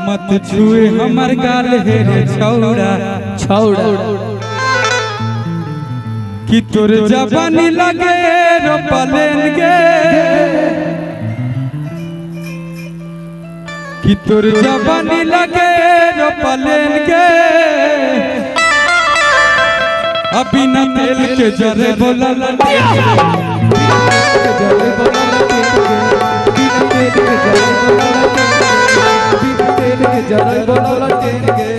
मत छुए हमर गाल हे रे छौड़ा छौड़ा कि तोर जवानी लगे रो पलेन गे कि तोर जवानी लगे रो पलेन गे अभी न तेल के जरे बोला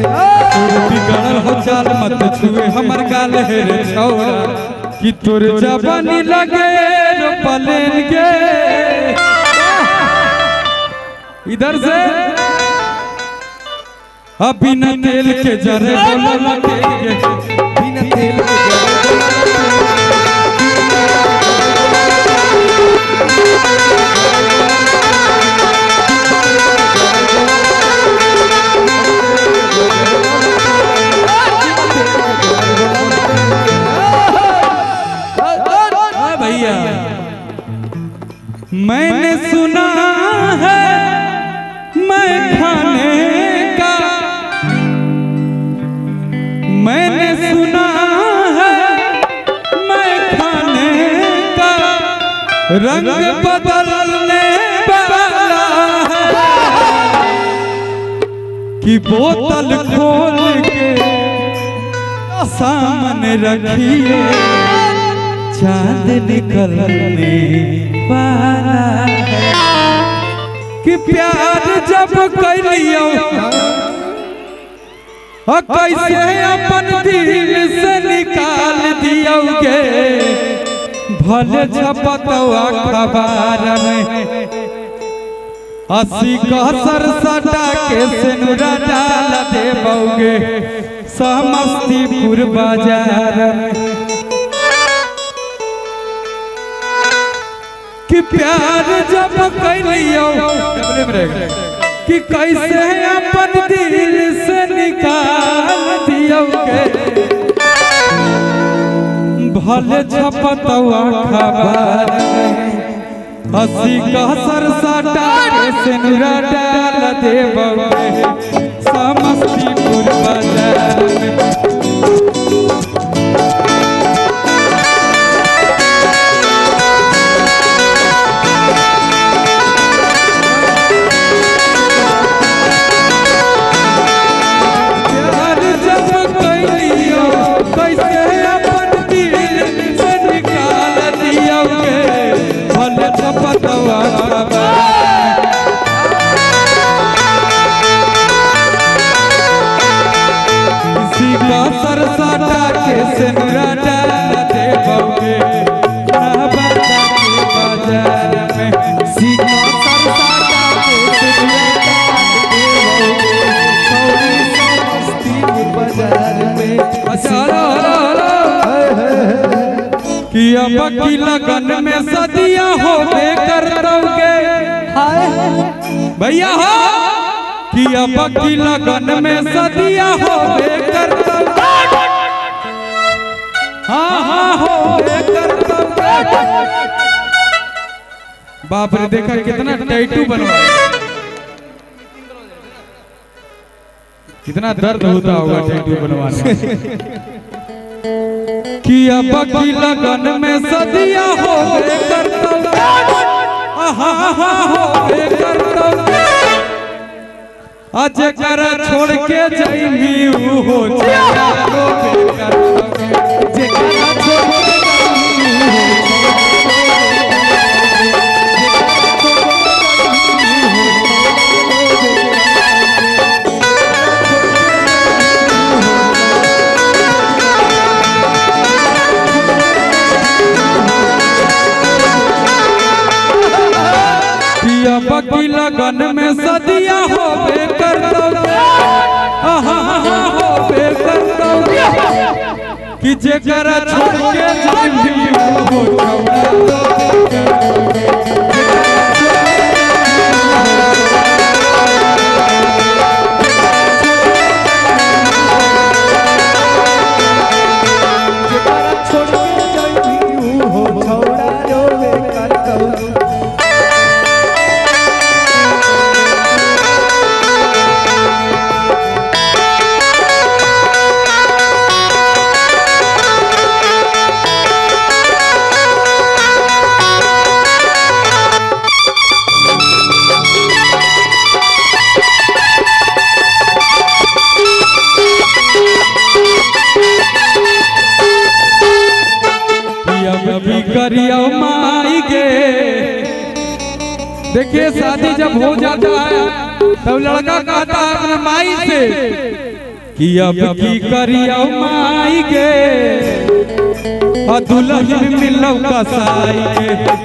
बिगड़ल हो चाल मत छुए हमर गाल हे रे छौड़ा कि तोर जवानी लगे रो पलेन गे इधर से अभी न तेल के जरे बोला गे बिना तेल के भैया मैंने सुना है मैं खाने का मैंने सुना है मैं खाने का रंग बदलने वाला है कि बोतल खोल के सामने रखिए चांद निकलने वाला है कि प्यार जब कर लियो कैसे अपन दिल से निकाल दियोगे भले छपतवा खबर में 80 कहसर सटा के सिनुरा डाल देबोगे समस्तीपुर बाजार में कि प्यार जब कर लियो कि कैसे अपन दिल से निकाल दियोगे भले छपतवा खबर 80 कहसर सटा के सिनुरा डाल देबोगे समस्तीपुर बाजार में सरसाटा के सिनुरा डाल देबोगे बाजार में सीधा सरसाटा के सिनुरा डाल देबोगे समस्तीपुर बाजार में कि अब की लगन में सदियां होबे कर दोगे भैया हो कि अब की लगन में सदियां होबे कर बाप रे देखा कितना टैटू बनवाया कितना दर्द होता होगा टैटू बनवाने कि अब की लगन में सदियां होबे करता होबे करता आज करा छोड़ के जाइमी हो की लगन में सदियां होबे कर दोगे होबे कर दोगे कि जेकरा छोड़ के जाइमी हो छौड़ा करिया माई के। देखिए शादी जब हो जाता है तब लड़का कहता है अपने माई से कि अब की करिया माई के, और दुल्हन मिलो कसाई के।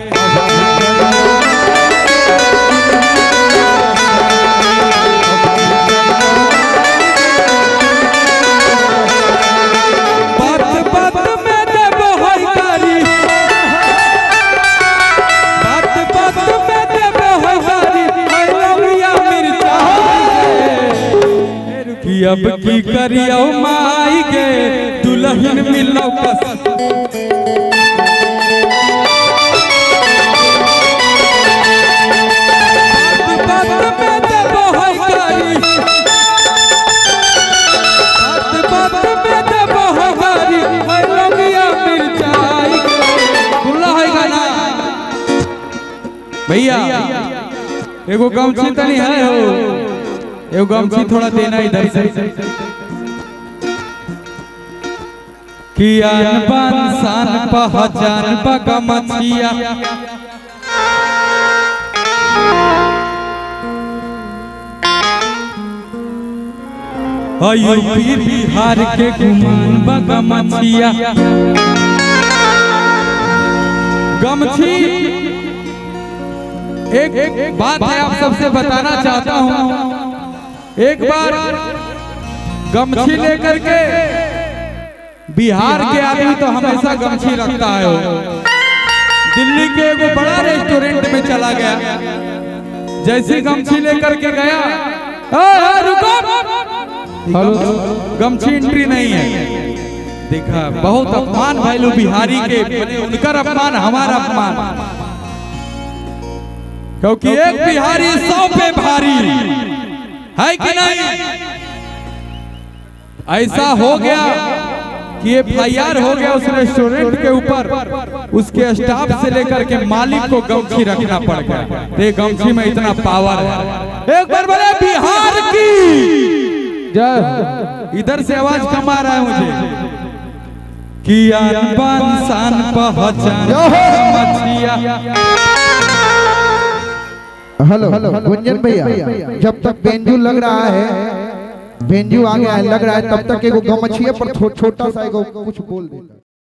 अब की करिया माई के, दुल्हन मिलो भैया। एगो गमछी तनी है हो, एगो गमछी थोड़ा देना इधर से। कियान बान शान पहचान गमछिया, यूपी बिहार के गुमान गमछिया। गमछी एक बात है आप सबसे बताना चाहता हूँ। एक बार गमछी लेकर के बिहार के आदमी तो हमेशा गमछी रखता है। दिल्ली के एगो बड़ा रेस्टोरेंट में चला गया, जैसे गमछी लेकर के गया, रुको, गमछी एंट्री नहीं है। देखा बहुत अपमान भैलू बिहारी के, उनका अपमान हमारा अपमान, क्योंकि एक बिहारी 100 पे भारी है कि नहीं। ऐसा हो गया कि FIR हो गया उस रेस्टोरेंट के ऊपर, उसके स्टाफ से लेकर के मालिक को गमछी रखना पड़ गया। ये गमछी में इतना पावर है। एक बार बोले बिहार की जय। इधर से आवाज कम आ रहा है मुझे। कियान बान शान पहचान गमछिया। हेलो गुंजन भैया, जब तक बेंजू लग रहा है, बेंजू आ गया है लग रहा है, तब तक एगो गमछिया पर छोटा सा एगो कुछ बोल देता।